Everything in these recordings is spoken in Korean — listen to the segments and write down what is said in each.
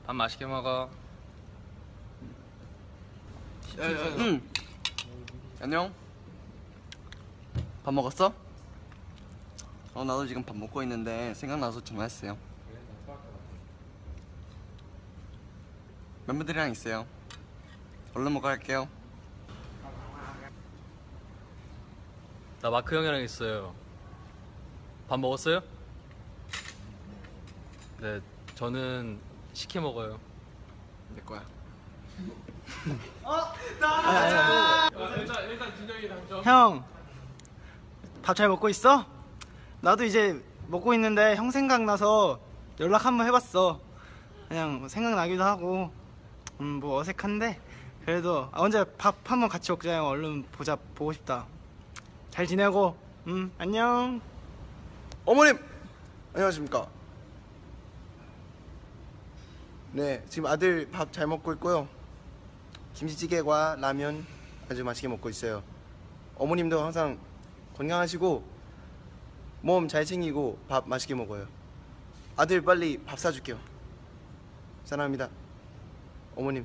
밥 맛있게 먹어. 안녕. 밥 먹었어? 나도 지금 밥 먹고 있는데 생각나서 전화했어요. 멤버들이랑 있어요. 얼른 먹어야 할게요. 나 마크 형이랑 있어요. 밥 먹었어요? 네, 저는 시켜 먹어요. 내 거야. 일단 준영이 당첨. 형, 밥 잘 먹고 있어? 나도 이제 먹고 있는데 형 생각나서 연락 한번 해봤어. 그냥 뭐 생각나기도 하고 뭐 어색한데 그래도 언제 밥 한번 같이 먹자. 형 얼른 보고 싶다. 잘 지내고 안녕. 어머님! 안녕하십니까. 네, 지금 아들 밥 잘 먹고 있고요. 김치찌개와 라면 아주 맛있게 먹고 있어요. 어머님도 항상 건강하시고 몸 잘 챙기고 밥 맛있게 먹어요. 아들 빨리 밥 사줄게요. 사랑합니다. 어머님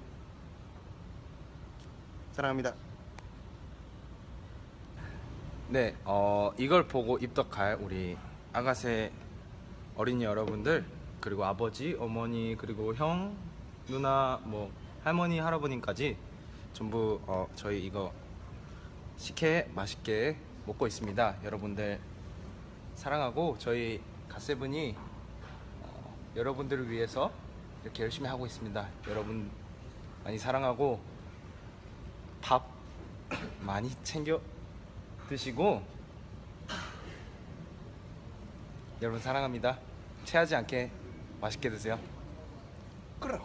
사랑합니다. 네, 이걸 보고 입덕할 우리 아가새 어린이 여러분들, 그리고 아버지, 어머니, 그리고 형, 누나, 뭐 할머니, 할아버님까지 전부 저희 이거 식혜 맛있게 먹고 있습니다. 여러분들 사랑하고 저희 갓세븐이 여러분들을 위해서 이렇게 열심히 하고 있습니다. 여러분 많이 사랑하고 밥 많이 챙겨 드시고 여러분 사랑합니다. 체하지 않게 맛있게 드세요. 그럼